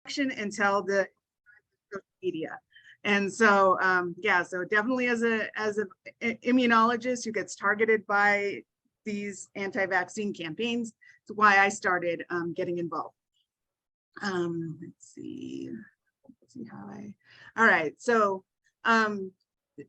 until the social media. And so, yeah, so definitely as an immunologist who gets targeted by these anti-vaccine campaigns, it's why I started getting involved. Let's see all right, so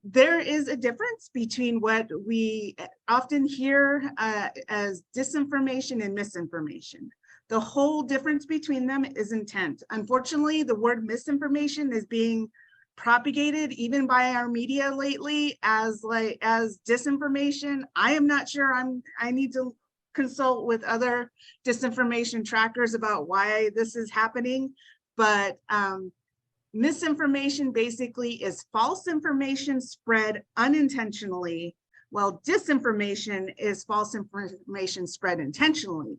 there is a difference between what we often hear as disinformation and misinformation. The whole difference between them is intent. Unfortunately, the word misinformation is being propagated even by our media lately as disinformation. I am not sure. I need to consult with other disinformation trackers about why this is happening, but misinformation basically is false information spread unintentionally, while disinformation is false information spread intentionally.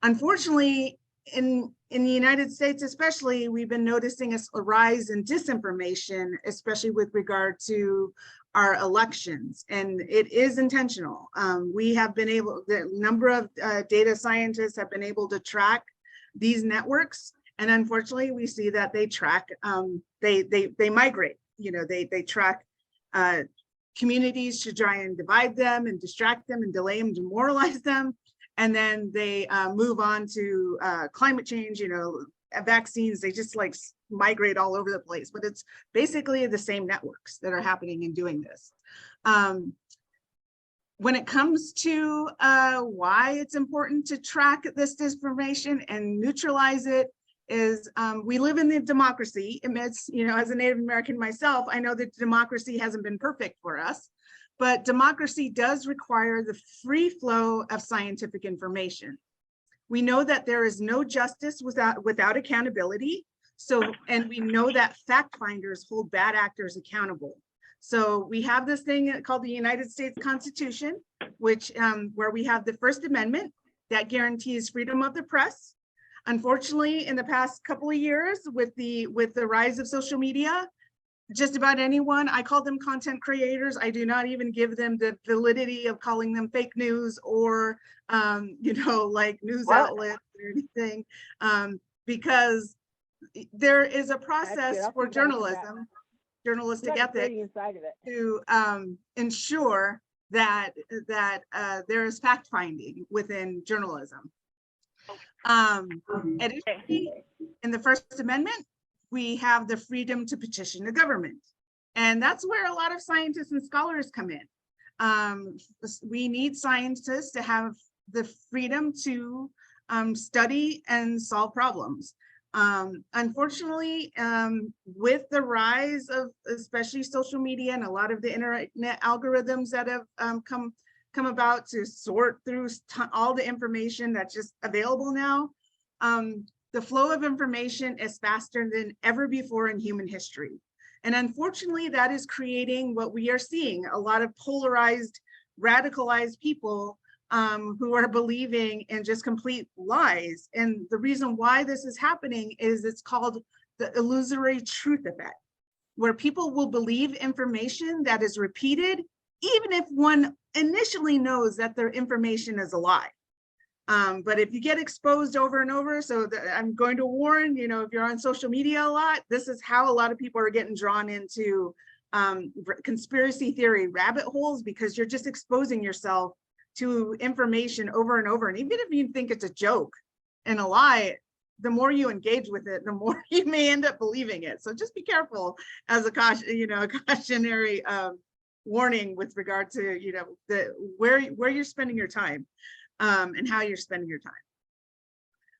Unfortunately, in the United States especially, we've been noticing a rise in disinformation, especially with regard to our elections, and it is intentional. We have been able, the number of data scientists have been able to track these networks, and unfortunately we see that they track, they migrate, you know, they track communities to try and divide them and distract them and delay them, demoralize them. And then they move on to climate change, you know, vaccines, they just like migrate all over the place, but it's basically the same networks that are happening and doing this. When it comes to why it's important to track this disinformation and neutralize it is we live in the democracy. It's, you know, as a Native American myself, I know that democracy hasn't been perfect for us. But democracy does require the free flow of scientific information. We know that there is no justice without accountability. So, and we know that fact finders hold bad actors accountable. So we have this thing called the United States Constitution, which where we have the First Amendment that guarantees freedom of the press. Unfortunately, in the past couple of years, with the rise of social media, just about anyone, I call them content creators. I do not even give them the validity of calling them fake news or, you know, like news outlets or anything, because there is a process for journalism, journalistic ethics, to ensure that there is fact finding within journalism. Additionally, in the First Amendment, we have the freedom to petition the government. And that's where a lot of scientists and scholars come in. We need scientists to have the freedom to study and solve problems. Unfortunately, with the rise of especially social media and a lot of the internet algorithms that have come about to sort through all the information that's just available now, the flow of information is faster than ever before in human history. And unfortunately, that is creating what we are seeing, a lot of polarized, radicalized people who are believing in just complete lies. And the reason why this is happening is it's called the illusory truth effect, where people will believe information that is repeated, even if one initially knows that their information is a lie. But if you get exposed over and over, so I'm going to warn, you know, if you're on social media a lot, this is how a lot of people are getting drawn into conspiracy theory rabbit holes, because you're just exposing yourself to information over and over. And even if you think it's a joke and a lie, the more you engage with it, the more you may end up believing it. So just be careful as a caution, you know, a cautionary warning with regard to, you know, where you're spending your time. And how you're spending your time.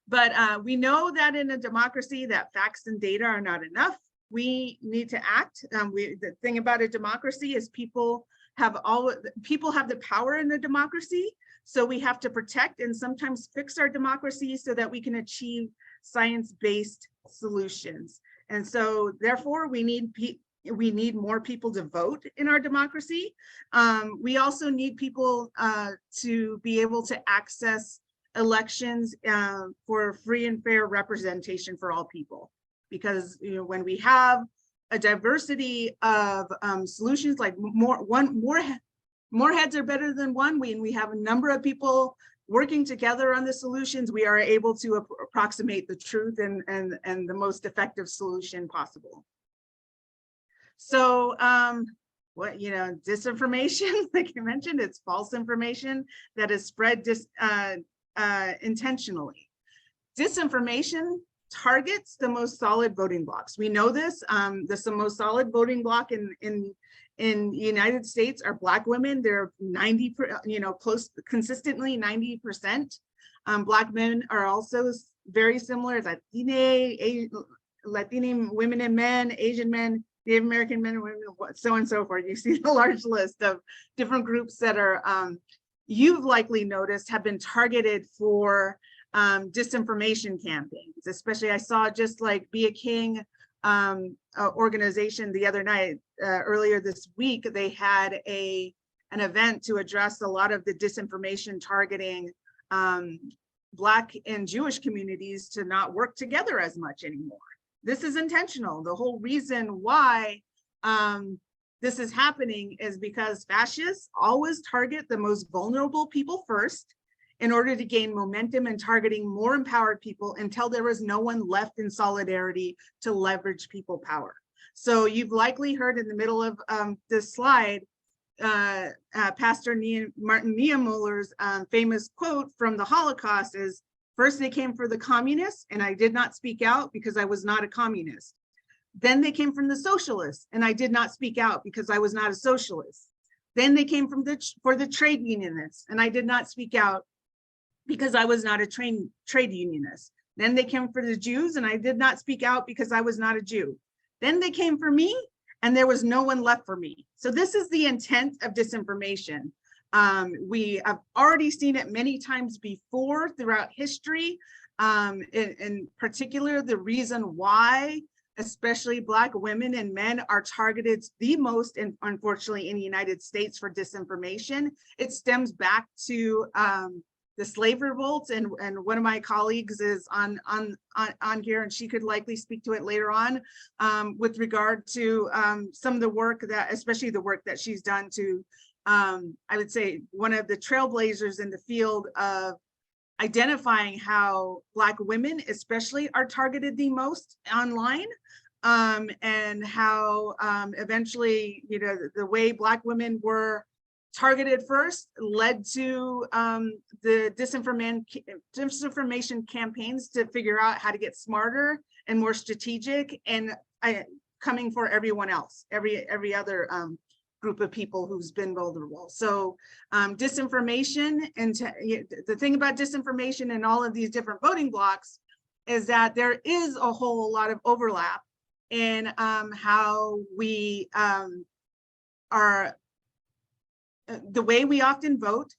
But we know that in a democracy that facts and data are not enough. We need to act. The thing about a democracy is people have the power in a democracy. So we have to protect and sometimes fix our democracy so that we can achieve science-based solutions. And so therefore we need more people to vote in our democracy. We also need people to be able to access elections for free and fair representation for all people. Because, you know, when we have a diversity of solutions, like more heads are better than one, we have a number of people working together on the solutions, we are able to approximate the truth and the most effective solution possible. So what, disinformation, like you mentioned, it's false information that is spread intentionally. Disinformation targets the most solid voting blocks. We know this. The most solid voting block in the United States are Black women. They're 90, consistently 90%. Black men are also very similar. Latino women and men, Asian men, Native American men and women, so on and so forth. You see the large list of different groups that are, you've likely noticed, have been targeted for disinformation campaigns. Especially, I saw just like Be a King organization the other night, earlier this week, they had an event to address a lot of the disinformation targeting Black and Jewish communities to not work together as much anymore. This is intentional. The whole reason why this is happening is because fascists always target the most vulnerable people first in order to gain momentum and targeting more empowered people until there is no one left in solidarity to leverage people power. So you've likely heard in the middle of this slide, Pastor Martin Niemöller's famous quote from the Holocaust is, "First they came for the communists and I did not speak out because I was not a communist. Then they came from the socialists and I did not speak out because I was not a socialist. Then they came for the trade unionists and I did not speak out because I was not a trade unionist. Then they came for the Jews and I did not speak out because I was not a Jew. Then they came for me and there was no one left for me." So this is the intent of disinformation. We have already seen it many times before throughout history. In particular, the reason why especially Black women and men are targeted the most, and unfortunately in the United States, for disinformation, it stems back to the slave revolt, and one of my colleagues is on here, and she could likely speak to it later on, with regard to some of the work that, especially the work that she's done to, I would say, one of the trailblazers in the field of identifying how Black women especially are targeted the most online, and how eventually, the way Black women were targeted first led to the disinformation campaigns to figure out how to get smarter and more strategic and coming for everyone else, every other group of people who's been vulnerable. So disinformation, and the thing about disinformation and all of these different voting blocks is that there is a whole lot of overlap in how we are, the way we often vote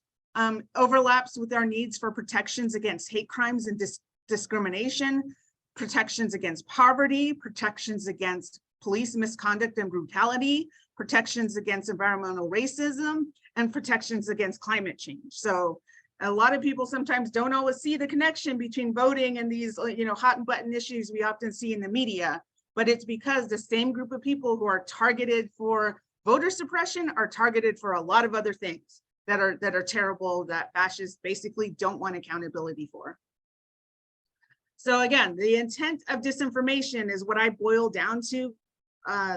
overlaps with our needs for protections against hate crimes and discrimination, protections against poverty, protections against police misconduct and brutality, protections against environmental racism, and protections against climate change. So a lot of people sometimes don't always see the connection between voting and these, hot and button issues we often see in the media, but it's because the same group of people who are targeted for voter suppression are targeted for a lot of other things that are terrible, that fascists basically don't want accountability for. So again, the intent of disinformation is what I boil down to,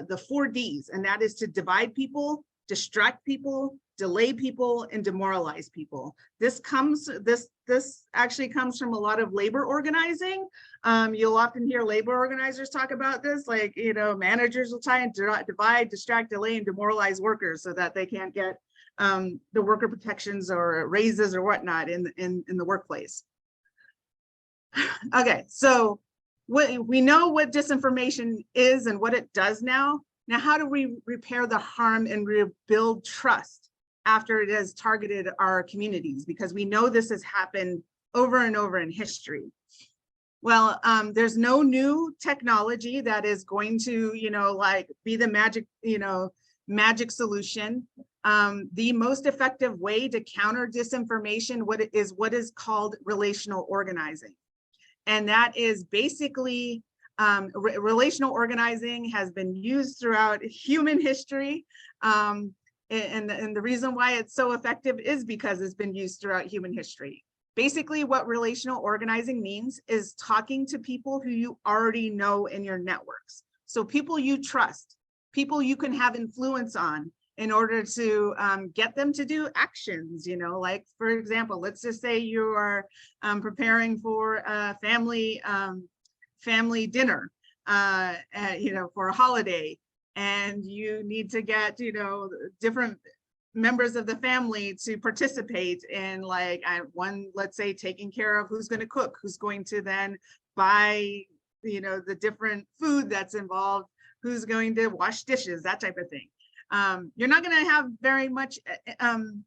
the 4 Ds, and that is to divide people, distract people, delay people, and demoralize people. This actually comes from a lot of labor organizing. You'll often hear labor organizers talk about this, like, managers will try and divide, distract, delay, and demoralize workers so that they can't get the worker protections or raises or whatnot in the workplace. Okay, so we know what disinformation is and what it does now. Now, how do we repair the harm and rebuild trust after it has targeted our communities? Because we know this has happened over and over in history. Well, there's no new technology that is going to, be the magic solution. The most effective way to counter disinformation what is called relational organizing. And that is basically, relational organizing has been used throughout human history. And the reason why it's so effective is because it's been used throughout human history. Basically, what relational organizing means is talking to people who you already know in your networks. So people you trust, people you can have influence on in order to get them to do actions, like, for example, let's just say you are preparing for a family dinner, for a holiday, and you need to get, different members of the family to participate in, like, let's say, taking care of who's going to cook, who's going to then buy, the different food that's involved, who's going to wash dishes, that type of thing. You're not going to have very much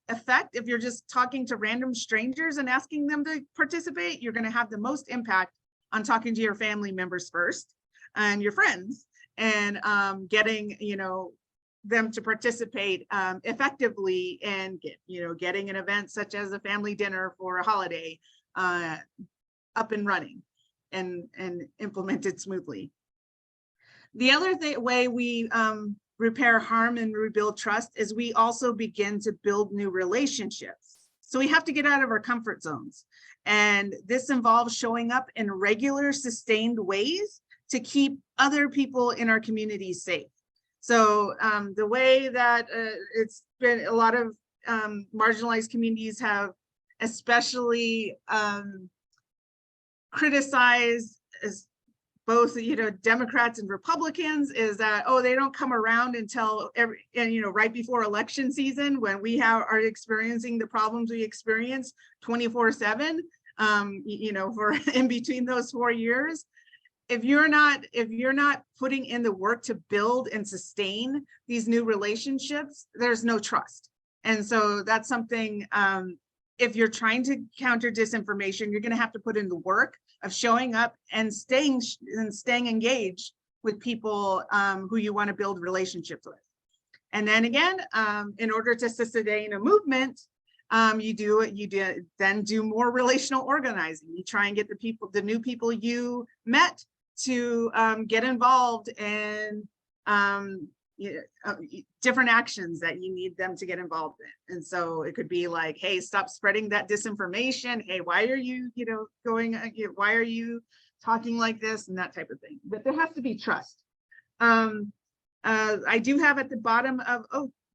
effect if you're just talking to random strangers and asking them to participate. You're going to have the most impact on talking to your family members first and your friends, and getting, them to participate effectively, and getting an event such as a family dinner for a holiday up and running and implemented smoothly. The other way we repair harm and rebuild trust is we also begin to build new relationships. So we have to get out of our comfort zones. And this involves showing up in regular, sustained ways to keep other people in our communities safe. So the way that it's been, a lot of marginalized communities have especially criticized, as both, Democrats and Republicans, is that, they don't come around until right before election season, when we are experiencing the problems we experience 24/7, for in between those 4 years. If you're not putting in the work to build and sustain these new relationships, there's no trust. And so that's something, if you're trying to counter disinformation, you're going to have to put in the work of showing up and staying engaged with people who you want to build relationships with. And then again, in order to sustain a movement, you then do more relational organizing. You try and get the new people you met to get involved in different actions that you need them to get involved in. And so it could be like, hey, stop spreading that disinformation. Hey, why are you, why are you talking like this, and that type of thing. But there has to be trust. I do have at the bottom of,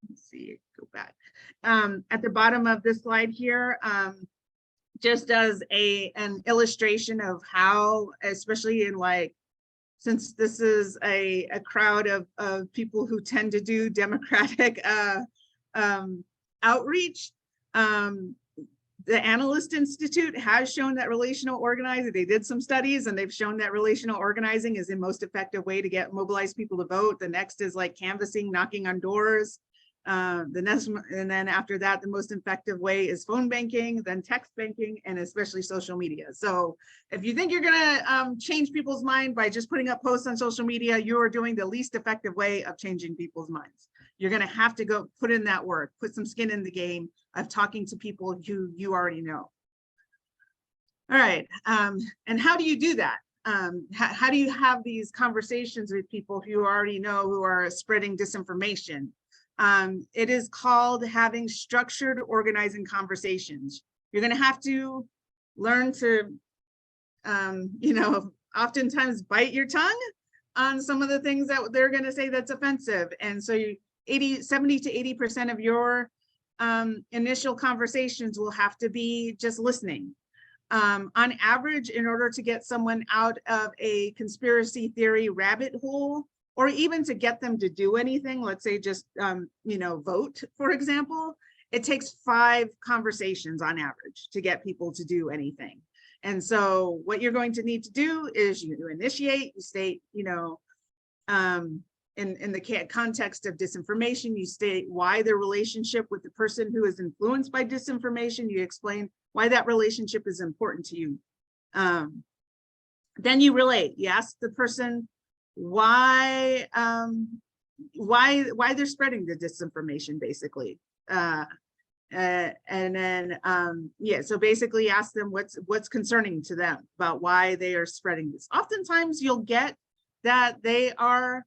let's see, go back. At the bottom of this slide here, just as an illustration of how, especially in, like, since this is a crowd of people who tend to do democratic outreach, the Analyst Institute has shown that relational organizing, they did some studies and they've shown that relational organizing is the most effective way to mobilize people to vote. The next is like canvassing, knocking on doors. And then after that, the most effective way is phone banking, then text banking, and especially social media. So if you think you're gonna change people's mind by just putting up posts on social media, you are doing the least effective way of changing people's minds. You're gonna have to go put in that work, put some skin in the game of talking to people who you already know. All right, and how do you do that? How do you have these conversations with people who you already know who are spreading disinformation? It is called having structured organizing conversations. You're going to have to learn to, oftentimes bite your tongue on some of the things that they're going to say that's offensive. And so 70 to 80% of your initial conversations will have to be just listening. On average, in order to get someone out of a conspiracy theory rabbit hole, or even to get them to do anything, let's say just, vote, for example, it takes 5 conversations on average to get people to do anything. And so what you're going to need to do is you initiate, you state, in the context of disinformation, you state why the relationship with the person who is influenced by disinformation, you explain why that relationship is important to you. Then you relate, you ask the person why they're spreading the disinformation, basically. And then so basically ask them what's concerning to them about why they are spreading this. Oftentimes you'll get that they are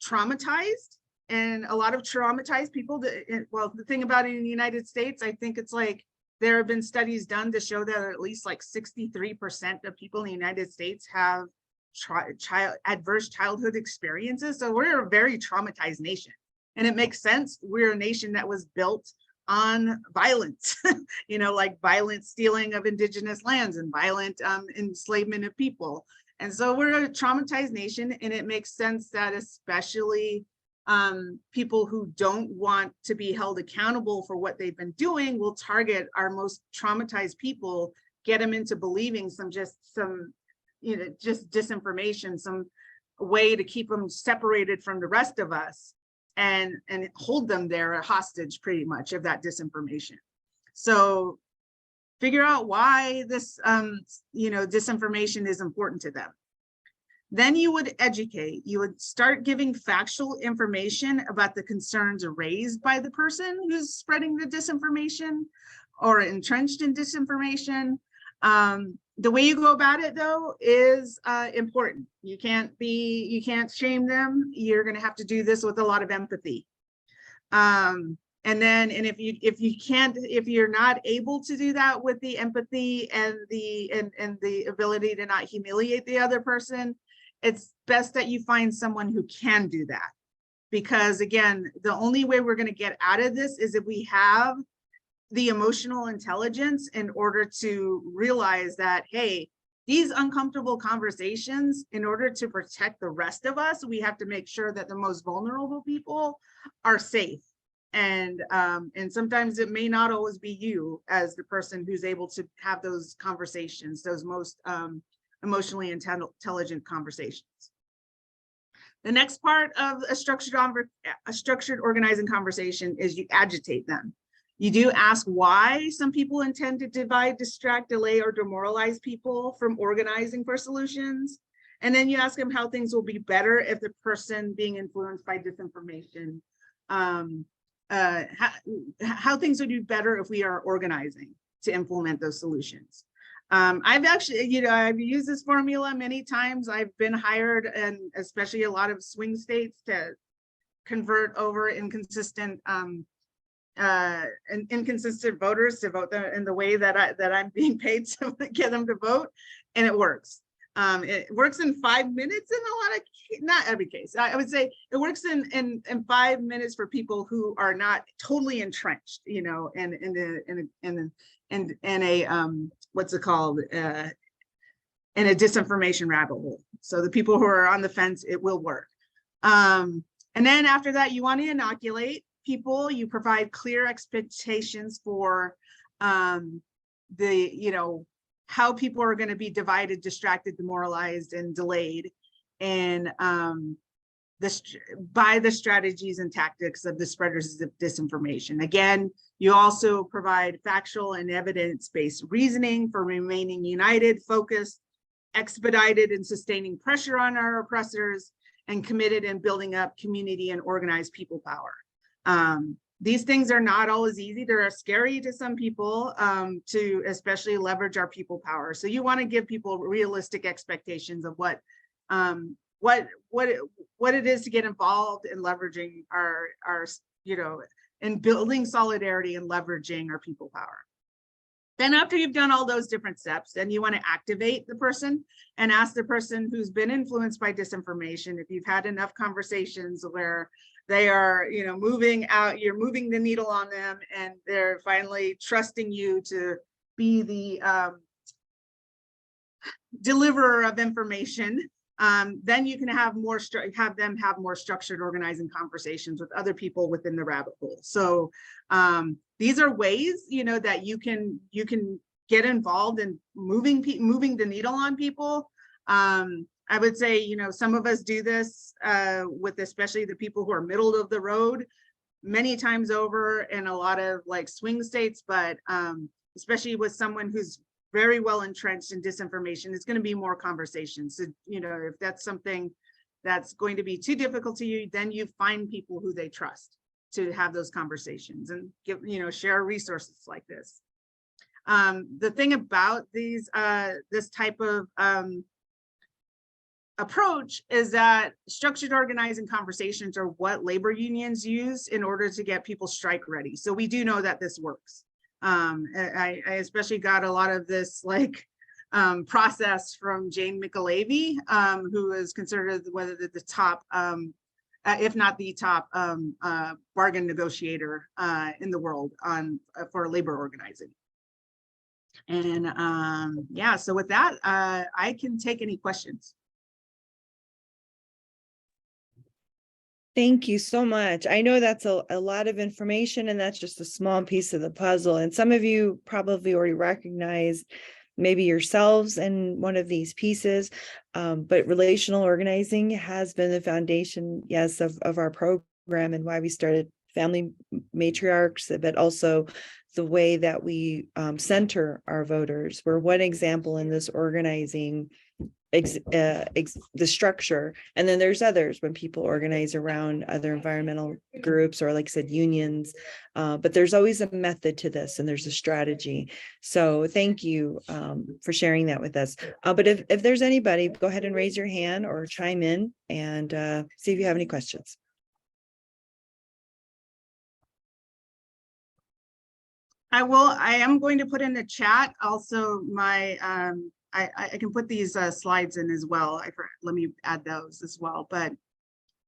traumatized, and a lot of traumatized people, well, the thing about it in the United States, I think it's like there have been studies done to show that at least like 63% of people in the United States have adverse childhood experiences. So we're a very traumatized nation. And it makes sense. We're a nation that was built on violence, like violent stealing of indigenous lands and violent enslavement of people. And so we're a traumatized nation, and it makes sense that especially people who don't want to be held accountable for what they've been doing will target our most traumatized people, get them into believing just disinformation, some way to keep them separated from the rest of us, and hold them there a hostage pretty much of that disinformation. So figure out why this disinformation is important to them. Then you would educate, you would start giving factual information about the concerns raised by the person who's spreading the disinformation or entrenched in disinformation. The way you go about it, though, is important. You can't shame them. You're going to have to do this with a lot of empathy. And if you're not able to do that with the empathy and the ability to not humiliate the other person, it's best that you find someone who can do that. Because again, the only way we're going to get out of this is if we have the emotional intelligence in order to realize that, hey, these uncomfortable conversations, in order to protect the rest of us, we have to make sure that the most vulnerable people are safe. And sometimes it may not always be you as the person who's able to have those conversations, those most emotionally intelligent conversations. The next part of a structured organizing conversation is you agitate them. You do ask why some people intend to divide, distract, delay, or demoralize people from organizing for solutions. And then you ask them how things will be better if the person being influenced by disinformation, how things would be better if we are organizing to implement those solutions. I've actually, I've used this formula many times. I've been hired, and especially a lot of swing states, to convert over inconsistent voters to vote in the way that I'm being paid to get them to vote, and it works. It works in 5 minutes in a lot of, not every case. I would say it works in 5 minutes for people who are not totally entrenched, in a what's it called, in a disinformation rabbit hole. So the people who are on the fence, it will work. And then after that, you want to inoculate people. You provide clear expectations for how people are going to be divided, distracted, demoralized, and delayed, and by the strategies and tactics of the spreaders of disinformation. Again, you also provide factual and evidence-based reasoning for remaining united, focused, expedited in sustaining pressure on our oppressors, and committed in building up community and organized people power. These things are not always easy. They're scary to some people, to especially leverage our people power. So you want to give people realistic expectations of what it is to get involved in leveraging our in building solidarity and leveraging our people power. Then after you've done all those different steps, then you want to activate the person and ask the person who's been influenced by disinformation, if you've had enough conversations where they are, moving out, you're moving the needle on them, and they're finally trusting you to be the deliverer of information. Then you can have them have more structured organizing conversations with other people within the rabbit hole. So these are ways, that you can get involved in moving the needle on people. I would say, some of us do this with especially the people who are middle of the road many times over in a lot of like swing states, but especially with someone who's very well entrenched in disinformation, it's going to be more conversations. So, if that's something that's going to be too difficult to you, then you find people who they trust to have those conversations and give, share resources like this. The thing about these, this type of approach is that structured organizing conversations are what labor unions use in order to get people strike ready. So we do know that this works. I especially got a lot of this like process from Jane McAlevey, who is considered one of the top, if not the top, bargain negotiator in the world for labor organizing. And yeah, so with that, I can take any questions. Thank you so much. I know that's a lot of information, and that's just a small piece of the puzzle. And some of you probably already recognized maybe yourselves in one of these pieces, but relational organizing has been the foundation, yes, of our program and why we started Family Matriarchs, but also the way that we center our voters. We're one example in this organizing the structure, and then there's others when people organize around other environmental groups or, like I said, unions, but there's always a method to this and there's a strategy. So thank you for sharing that with us. But if there's anybody, go ahead and raise your hand or chime in and see if you have any questions. I am going to put in the chat also my I can put these slides in as well. Let me add those as well. But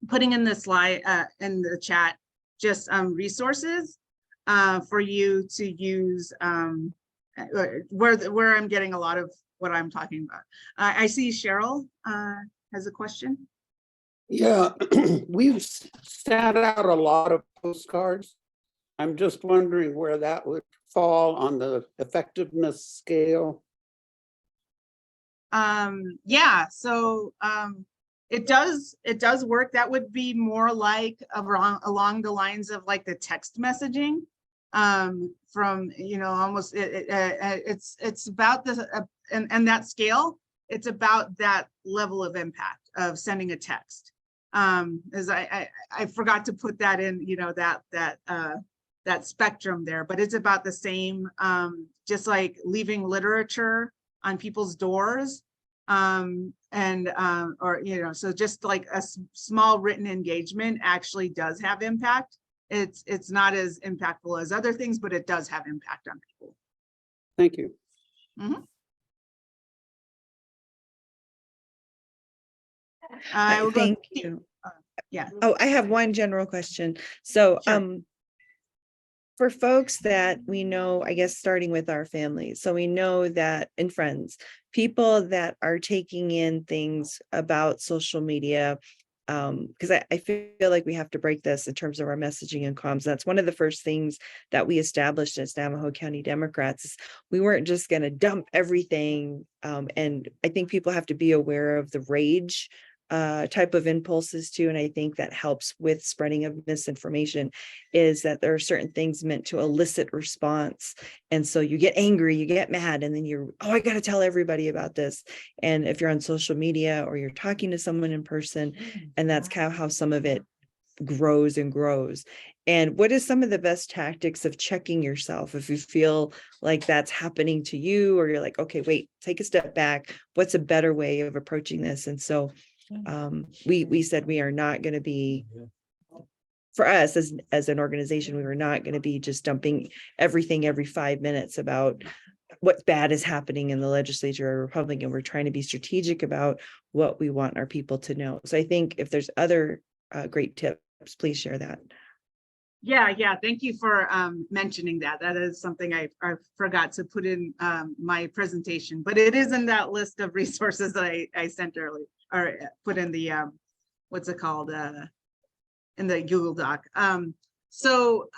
putting in the slide in the chat, just resources for you to use where I'm getting a lot of what I'm talking about. I see Cheryl has a question. Yeah, we've sent out a lot of postcards. I'm just wondering where that would fall on the effectiveness scale. Yeah, so it does work. That would be more like along the lines of like the text messaging from, you know, almost it's about the and that scale. It's about that level of impact of sending a text. As I forgot to put that in, you know, that spectrum there, but it's about the same, just like leaving literature on people's doors, or, you know, so just like a small written engagement actually does have impact. It's not as impactful as other things, but it does have impact on people. Thank you. Mm-hmm. Thank you. Yeah. Oh, I have one general question. So, Sure. For folks that we know, I guess starting with our families, so we know that, and friends, people that are taking in things about social media, because I feel like we have to break this in terms of our messaging and comms. That's one of the first things that we established as Navajo County Democrats. We weren't just going to dump everything, and I think people have to be aware of the rage type of impulses too. And I think that helps with spreading of misinformation, is that there are certain things meant to elicit response. And so you get angry, you get mad, and then I got to tell everybody about this. And if you're on social media or you're talking to someone in person, and that's kind of how some of it grows and grows. And what is some of the best tactics of checking yourself if you feel like that's happening to you, or you're like, okay, wait, take a step back. What's a better way of approaching this? And so we said we are not going to be, for us as an organization, we were not going to be just dumping everything every 5 minutes about what bad is happening in the legislature or Republican. We're trying to be strategic about what we want our people to know. So I think if there's other great tips, please share that. Yeah. Thank you for mentioning that. That is something I forgot to put in my presentation, but it is in that list of resources that I sent earlier, or put in the what's it called, in the Google Doc. So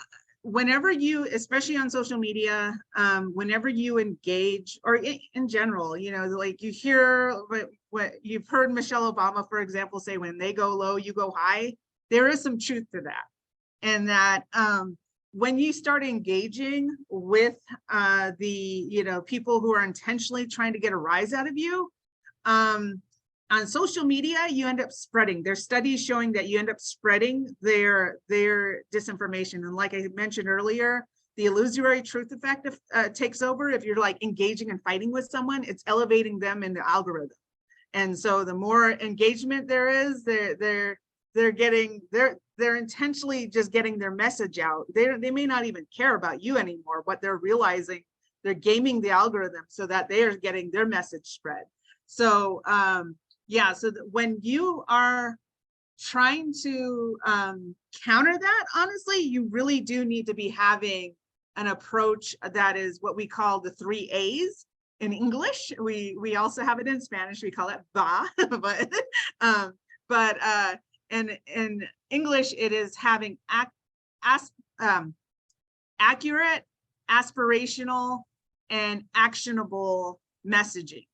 whenever you, especially on social media, whenever you engage, or in general, you know, like you hear what you've heard Michelle Obama, for example, say, when they go low, you go high. There is some truth to that. And that when you start engaging with the, you know, people who are intentionally trying to get a rise out of you, on social media, you end up spreading. There's studies showing that you end up spreading their disinformation. And like I mentioned earlier, the illusory truth effect takes over. If you're like engaging and fighting with someone, it's elevating them in the algorithm. And so the more engagement there is, they're they're intentionally just getting their message out. They may not even care about you anymore, but they're realizing they're gaming the algorithm so that they are getting their message spread. So yeah, so when you are trying to counter that, honestly, you really do need to be having an approach that is what we call the 3 A's in English. We also have it in Spanish. We call it va, but in English, it is having accurate, aspirational, and actionable messaging.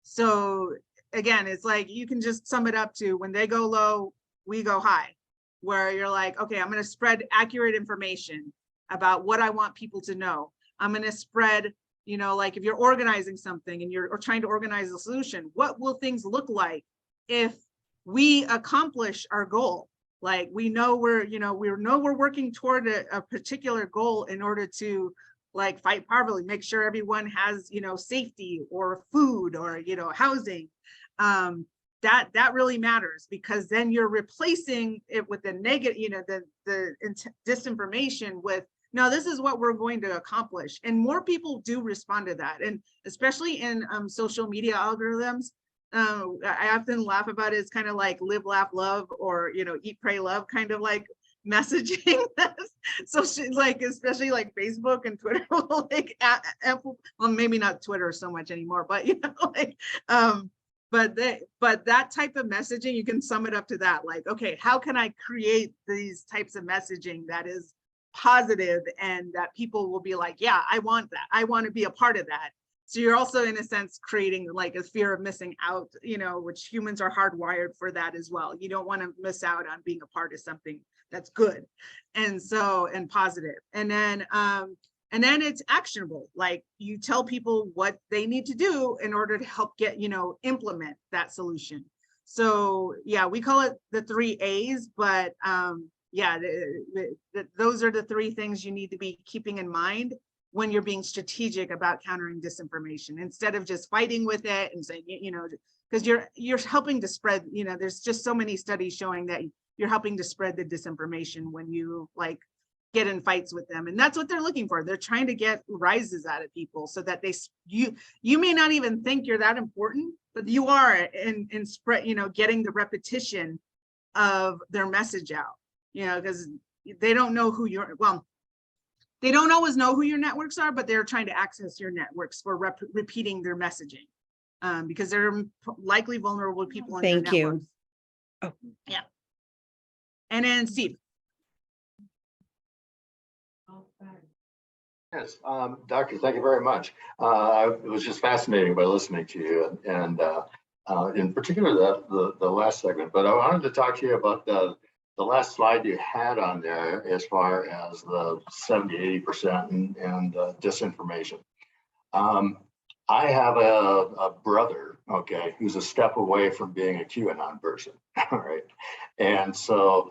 So again, it's like you can just sum it up to when they go low, we go high, where you're like, okay, I'm going to spread accurate information about what I want people to know. I'm going to spread, you know, like if you're organizing something and you're trying to organize a solution, what will things look like if we accomplish our goal? Like we know we're working toward a particular goal in order to like fight poverty, make sure everyone has, you know, safety or food or, you know, housing. That really matters, because then you're replacing it with the negative, you know, the disinformation with, no, this is what we're going to accomplish. And more people do respond to that. And especially in social media algorithms, I often laugh about it. It's kind of like live, laugh, love, or, you know, eat, pray, love kind of like messaging. So like, especially like Facebook and Twitter, like Apple, well, maybe not Twitter so much anymore, but you know, like, but that type of messaging, you can sum it up to that. Like, okay, how can I create these types of messaging that is positive and that people will be like, yeah, I want that. I want to be a part of that. So you're also in a sense creating like a fear of missing out, you know, which humans are hardwired for that as well. You don't want to miss out on being a part of something that's good and positive. And then it's actionable. Like you tell people what they need to do in order to help get, you know, implement that solution. So yeah, we call it the 3 A's, but yeah, those are the 3 things you need to be keeping in mind when you're being strategic about countering disinformation, instead of just fighting with it and saying, you know, because you're helping to spread, you know, there's just so many studies showing that you're helping to spread the disinformation when you like get in fights with them. And that's what they're looking for. They're trying to get rises out of people so that you may not even think you're that important, but you are in spread, you know, getting the repetition of their message out, you know, because they don't know who you're, well, they don't always know who your networks are, but they're trying to access your networks for repeating their messaging because they're likely vulnerable people in your Thank you. networks. Oh, yeah. And then Steve. Yes, Doctor, thank you very much. It was just fascinating by listening to you, and in particular the last segment. But I wanted to talk to you about the last slide you had on there, as far as the 70–80% and disinformation. I have a brother, okay, who's a step away from being a QAnon person, all right, and so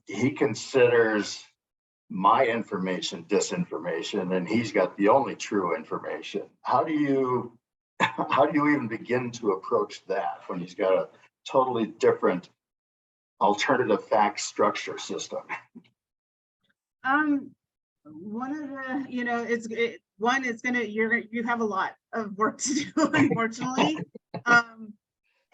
he considers my information disinformation, and he's got the only true information. How do you even begin to approach that when he's got a totally different alternative fact structure system? One of the, you know, you have a lot of work to do, unfortunately.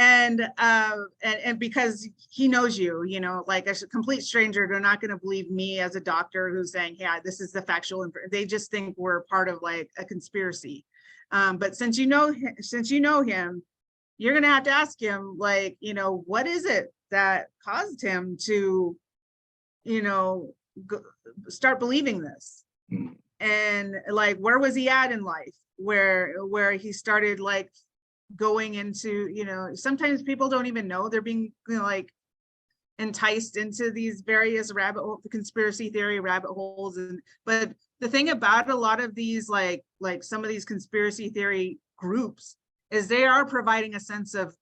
And because he knows you, you know, like a complete stranger, they're not going to believe me as a doctor who's saying, yeah, this is the factual. They just think we're part of like a conspiracy. But since you know him, you're going to have to ask him, like, you know, what is it that caused him to, you know, start believing this? And like, where was he at in life where he started like going into, you know, sometimes people don't even know they're being, you know, like enticed into these various conspiracy theory rabbit holes. And but the thing about a lot of these like some of these conspiracy theory groups is they are providing a sense of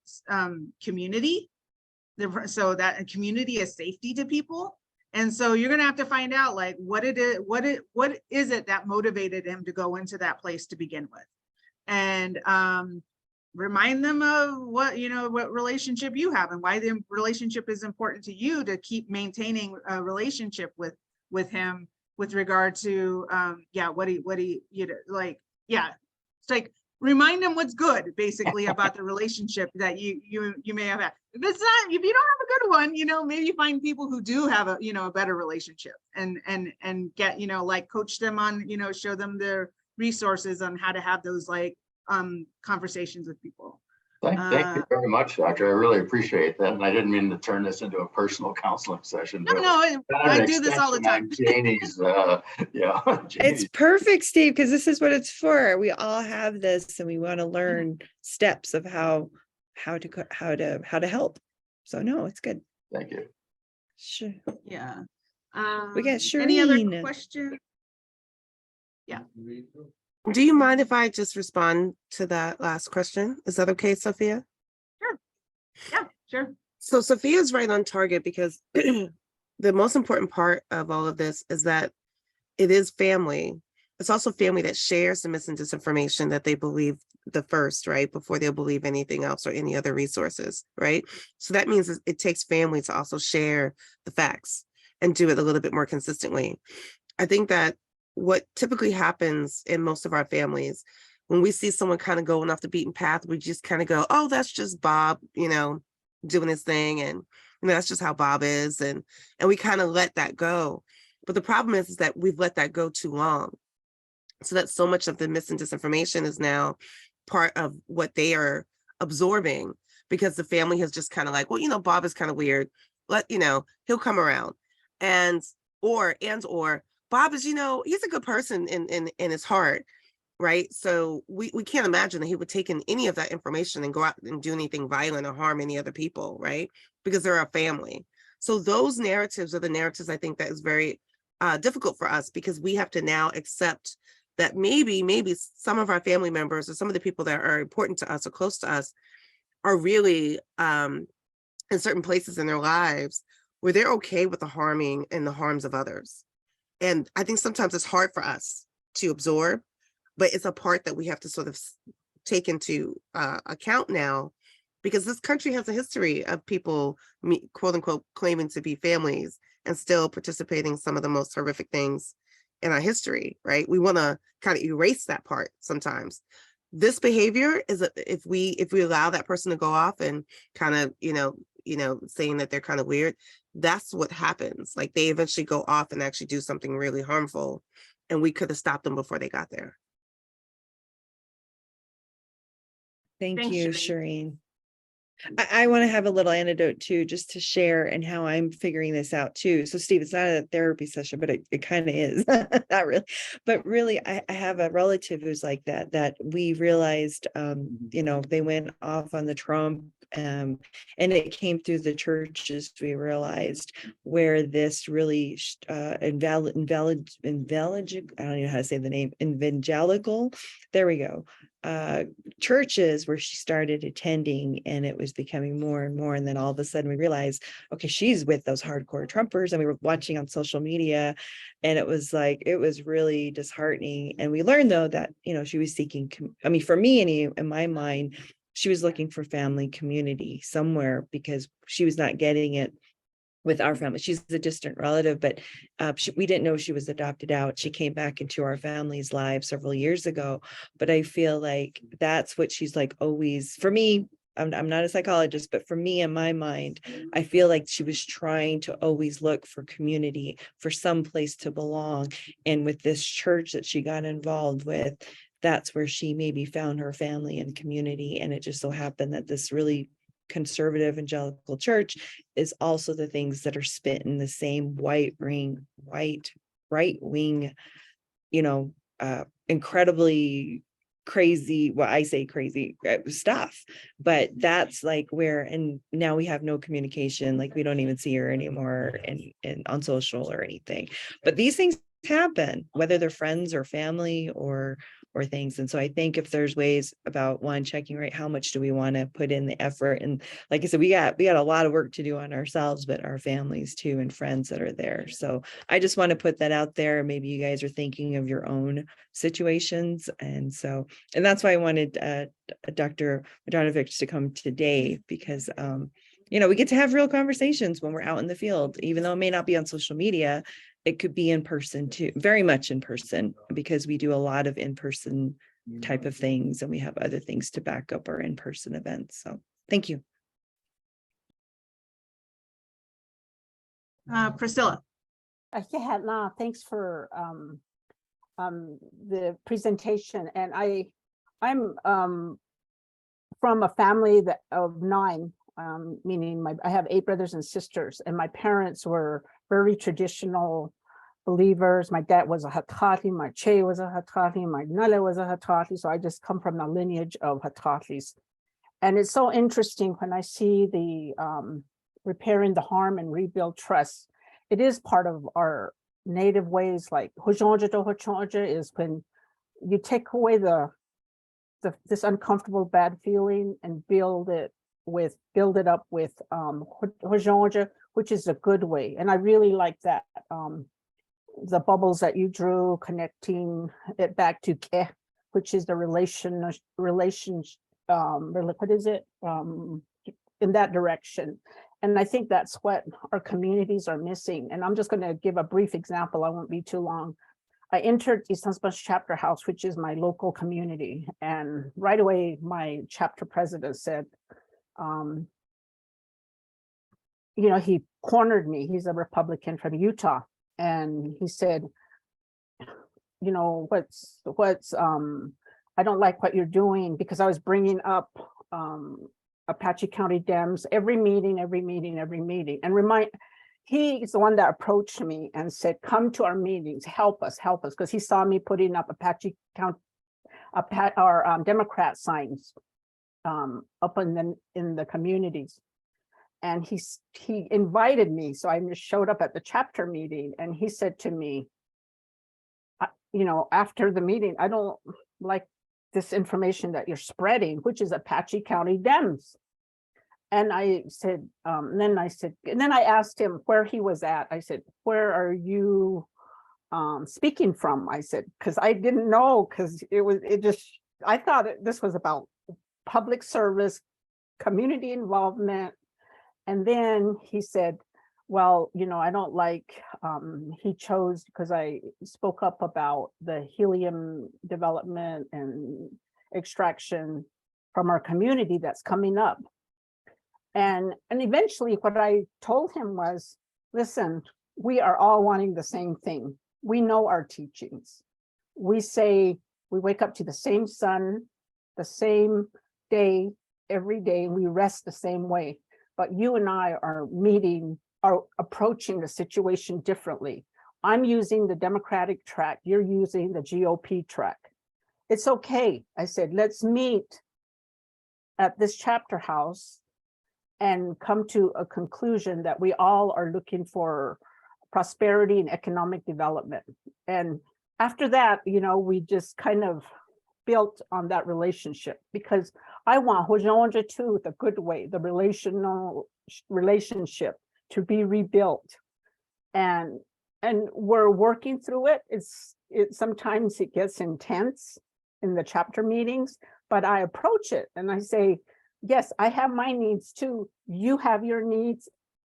community, so that a community is safety to people. And so you're going to have to find out like what is it that motivated him to go into that place to begin with. And remind them of what, what relationship you have and why the relationship is important to you to keep maintaining a relationship with him with regard to, what he, like, it's like, remind them what's good, basically, about the relationship that you may have had. If it's not, if you don't have a good one, maybe find people who do have a better relationship and get, like coach them on, show them their resources on how to have those like conversations with people. Thank you very much, Doctor. I really appreciate that. And I didn't mean to turn this into a personal counseling session. No, I do this all the time. Janie's, It's perfect, Steve, because this is what it's for. We all have this, and we want to learn steps of how to help. So no, it's good. Thank you. Sure. Yeah. We got Any other Shireen. questions? Yeah. Do you mind if I just respond to that last question? Is that okay, Sophia? Sure. Yeah, sure. So Sophia's right on target, because the most important part of all of this is that it is family. It's also family that shares the mis and disinformation that they believe the first, right? Before they'll believe anything else or any other resources, right? So that means it takes family to also share the facts and do it a little bit more consistently. I think that what typically happens in most of our families, when we see someone kind of going off the beaten path, we just kind of go, oh, that's just Bob, doing his thing. And that's just how Bob is. And we kind of let that go. But the problem is that we've let that go too long. So that so much of the mis and disinformation is now part of what they are absorbing, because the family has just kind of like, well, Bob is kind of weird. He'll come around. Or Bob is, he's a good person in his heart, right? So we can't imagine that he would take in any of that information and go out and do anything violent or harm any other people, right? Because they're a family. So those narratives are the narratives I think that is very difficult for us, because we have to now accept that maybe some of our family members or some of the people that are important to us or close to us are really in certain places in their lives where they're okay with the harming and the harms of others. And I think sometimes it's hard for us to absorb, but it's a part that we have to sort of take into account now, because this country has a history of people, quote unquote, claiming to be families and still participating in some of the most horrific things in our history, right? We want to kind of erase that part sometimes. This behavior is, if we allow that person to go off and kind of, saying that they're kind of weird, that's what happens. Like, they eventually go off and actually do something really harmful, and we could have stopped them before they got there. Thank Thanks, you, Shireen. Shireen. I want to have a little anecdote too, just to share and how I'm figuring this out too. So Steve, it's not a therapy session, but it kind of is. Not really, but really I have a relative who's like that we realized, they went off on the Trump, and it came through the churches, we realized, where this really invalid, I don't know how to say the name, evangelical, there we go, churches where she started attending, and it was becoming more and more. And then all of a sudden we realized, okay, she's with those hardcore Trumpers, and we were watching on social media, and it was really disheartening. And we learned though that, she was seeking, for me, in my mind, she was looking for family, community somewhere, because she was not getting it with our family. She's a distant relative, but we didn't know she was adopted out. She came back into our family's lives several years ago. But I feel like that's what she's like always, for me, I'm not a psychologist, but for me, in my mind, I feel like she was trying to always look for community, for some place to belong. And with this church that she got involved with, that's where she maybe found her family and community. And it just so happened that this really conservative evangelical church is also the things that are spitting the same right wing, incredibly crazy, well, I say crazy stuff, but that's like where, and now we have no communication, like we don't even see her anymore and on social or anything. But these things happen, whether they're friends or family or or things. And so I think if there's ways about one, checking, right, how much do we want to put in the effort? And like I said, we got a lot of work to do on ourselves, but our families too, and friends that are there. So I just want to put that out there. Maybe you guys are thinking of your own situations. And that's why I wanted Dr. Marjanovic to come today, because we get to have real conversations when we're out in the field, even though it may not be on social media. It could be in person too, very much in person, because we do a lot of in-person type of things, and we have other things to back up our in-person events. So thank you. Priscilla. Yeah, no, thanks for the presentation. And I'm from a family of 9, meaning I have 8 brothers and sisters, and my parents were very traditional believers. My dad was a Hatati, my Che was a Hatati, my Nale was a Hatati. So I just come from a lineage of Hatatis. And it's so interesting when I see the repairing the harm and rebuild trust. It is part of our native ways, like Hojonja to Hojonja is when you take away this uncomfortable bad feeling and build it up with Hojonja, which is a good way. And I really like that. The bubbles that you drew, connecting it back to Ke, which is the relations, what is it? In that direction. And I think that's what our communities are missing. And I'm just going to give a brief example. I won't be too long. I entered East Huntsville Chapter House, which is my local community. And right away, my chapter president said, he cornered me. He's a Republican from Utah. And he said, I don't like what you're doing, because I was bringing up Apache County Dems every meeting. And he's the one that approached me and said, come to our meetings, help us, because he saw me putting up Apache County, Democrat signs up in the communities. And he invited me. So I just showed up at the chapter meeting, and he said to me, after the meeting, I don't like this information that you're spreading, which is Apache County Dems. And I said, and then I asked him where he was at. I said, where are you speaking from? I said, because I didn't know, because I thought this was about public service, community involvement. And then he said, well, I don't like, he chose, because I spoke up about the helium development and extraction from our community that's coming up. And eventually what I told him was, listen, we are all wanting the same thing. We know our teachings. We say we wake up to the same sun, the same day, every day, and we rest the same way. But you and I are approaching the situation differently. I'm using the Democratic track, you're using the GOP track. It's okay. I said, let's meet at this chapter house and come to a conclusion that we all are looking for prosperity and economic development. And after that, we just kind of built on that relationship, because I want Hojonja too, the good way, the relationship to be rebuilt. And we're working through it. Sometimes it gets intense in the chapter meetings, but I approach it and I say, yes, I have my needs too. You have your needs,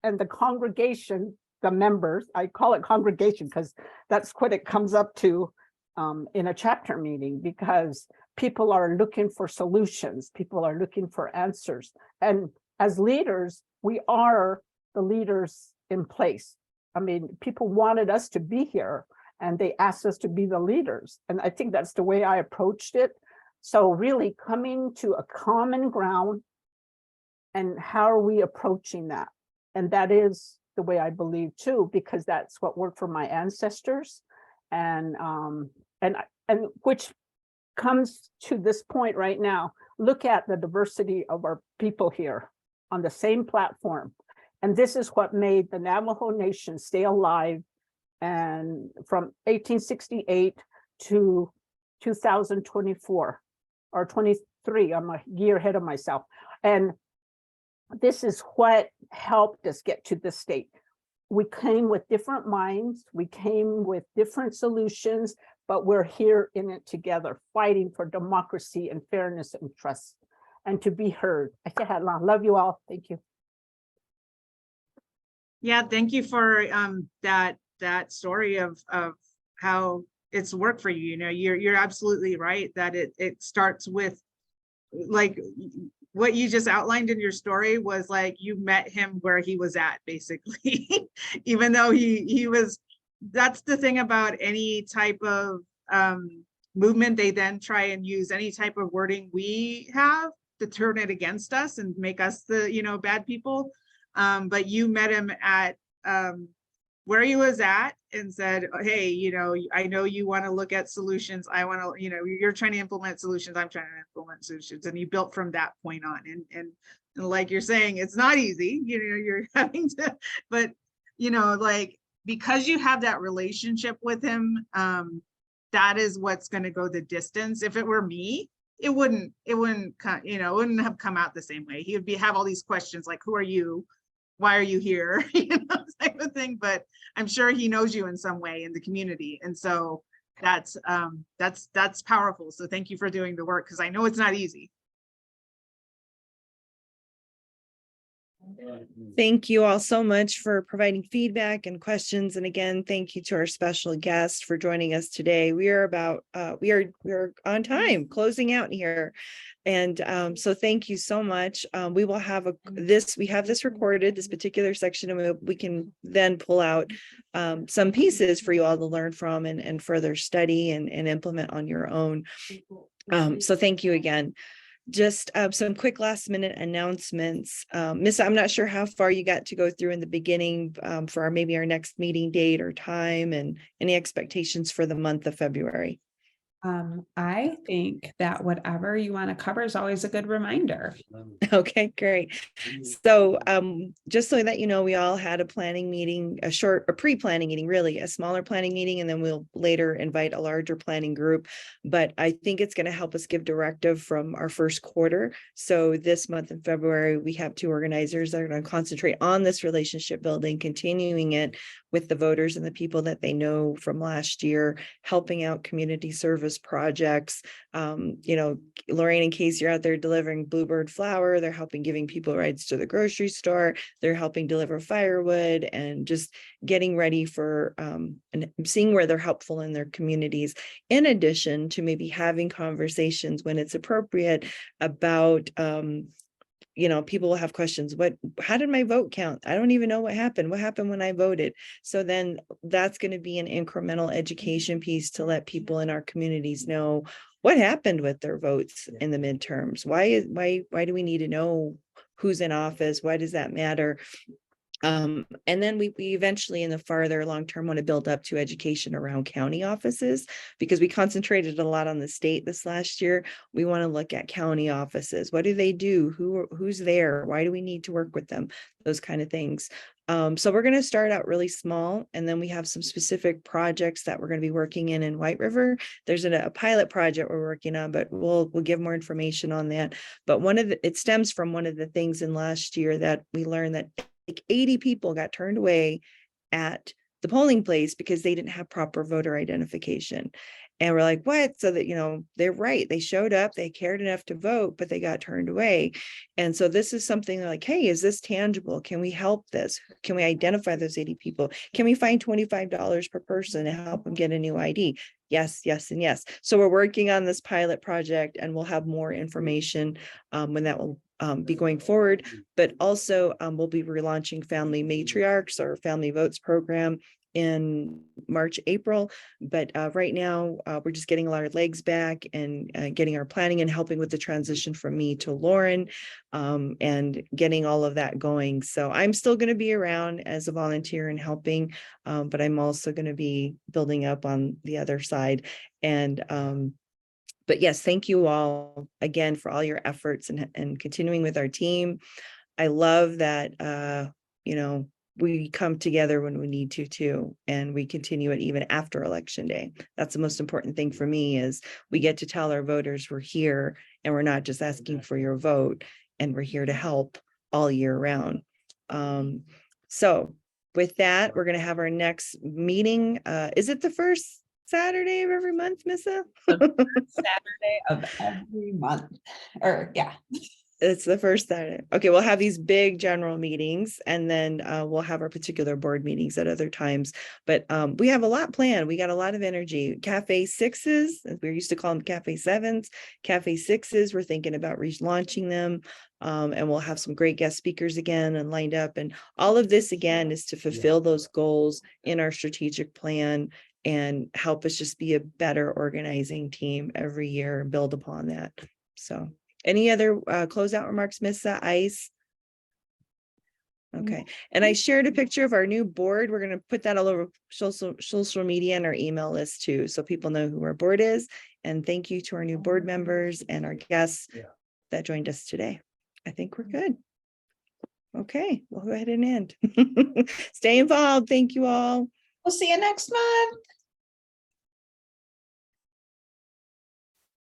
and the congregation, the members, I call it congregation because that's what it comes up to in a chapter meeting, because people are looking for solutions. People are looking for answers. And as leaders, we are the leaders in place. I mean, people wanted us to be here and they asked us to be the leaders. And I think that's the way I approached it. So really coming to a common ground, and how are we approaching that? And that is the way I believe too, because that's what worked for my ancestors. And which comes to this point right now. Look at the diversity of our people here on the same platform. And this is what made the Navajo Nation stay alive, and from 1868 to 2024 or 23. I'm a year ahead of myself. And this is what helped us get to this state. We came with different minds, we came with different solutions, but we're here in it together, fighting for democracy and fairness and trust, and to be heard. I love you all. Thank you. Yeah, thank you for that story of how it's worked for you. You know, you're absolutely right that it starts with, like, what you just outlined in your story was like you met him where he was at, basically. Even though he was, that's the thing about any type of movement, they then try and use any type of wording we have to turn it against us and make us the, you know, bad people. But you met him at where he was at and said, hey, you know, I know you want to look at solutions. I want to, you know, you're trying to implement solutions. I'm trying to implement solutions. And you built from that point on. And like you're saying, it's not easy, you know, you're having to, but, you know, like, because you have that relationship with him, that is what's going to go the distance. If it were me, it wouldn't, you know, it wouldn't have come out the same way. He would have all these questions like, who are you? Why are you here? You know, type of thing. But I'm sure he knows you in some way in the community. And so that's powerful. So thank you for doing the work, because I know it's not easy. Thank you all so much for providing feedback and questions. And again, thank you to our special guest for joining us today. We are on time, closing out here. And so thank you so much. We will have we have this recorded, this particular section, and we can then pull out some pieces for you all to learn from and further study and implement on your own. So thank you again. Just some quick last minute announcements. Miss, I'm not sure how far you got to go through in the beginning for maybe our next meeting date or time, and any expectations for the month of February. I think that whatever you want to cover is always a good reminder. Okay, great. So just so that you know, we all had a planning meeting, a pre-planning meeting, really a smaller planning meeting, and then we'll later invite a larger planning group. But I think it's going to help us give directive from our first quarter. So this month in February, we have 2 organizers that are going to concentrate on this relationship building, continuing it with the voters and the people that they know from last year, helping out community service projects. You know, Lorraine and Casey are out there delivering bluebird flower. They're helping giving people rides to the grocery store. They're helping deliver firewood and just getting ready for and seeing where they're helpful in their communities, in addition to maybe having conversations when it's appropriate about you know, people will have questions. How did my vote count? I don't even know what happened. What happened when I voted? So then that's going to be an incremental education piece to let people in our communities know what happened with their votes in the midterms. Why do we need to know who's in office? Why does that matter? And then we eventually in the farther long term want to build up to education around county offices, because we concentrated a lot on the state this last year. We want to look at county offices. What do they do? Who's there? Why do we need to work with them? Those kind of things. So we're going to start out really small, and then we have some specific projects that we're going to be working in White River. There's a pilot project we're working on, but we'll give more information on that. But it stems from one of the things in last year that we learned that like 80 people got turned away at the polling place because they didn't have proper voter identification. And we're like, what? So that, you know, they're right. They showed up, they cared enough to vote, but they got turned away. And so this is something like, hey, is this tangible? Can we help this? Can we identify those 80 people? Can we find $25 per person to help them get a new ID? Yes, yes, and yes. So we're working on this pilot project, and we'll have more information when that will be going forward. But also we'll be relaunching Family Matriarchs, or Family Votes program, in March, April. But right now we're just getting a lot of legs back and getting our planning and helping with the transition from me to Lauren, and getting all of that going. So I'm still going to be around as a volunteer and helping, but I'm also going to be building up on the other side. And but yes, thank you all again for all your efforts and continuing with our team. I love that, you know, we come together when we need to too, and we continue it even after election day. That's the most important thing for me, is we get to tell our voters we're here and we're not just asking for your vote, and we're here to help all year round. So with that, we're going to have our next meeting. Is it the first Saturday of every month, Missa? Saturday of every month, or yeah. It's the first Saturday. Okay, we'll have these big general meetings, and then we'll have our particular board meetings at other times. But we have a lot planned. We got a lot of energy. Cafe Sixes, as we used to call them Cafe Sevens, Cafe Sixes, we're thinking about relaunching them. And we'll have some great guest speakers again and lined up. And all of this again is to fulfill those goals in our strategic plan and help us just be a better organizing team every year and build upon that. So. Any other closeout remarks, Miss Ice? Okay, and I shared a picture of our new board. We're going to put that all over social media and our email list too, so people know who our board is. And thank you to our new board members and our guests that joined us today. I think we're good. Okay, we'll go ahead and end. Stay involved. Thank you all. We'll see you next month.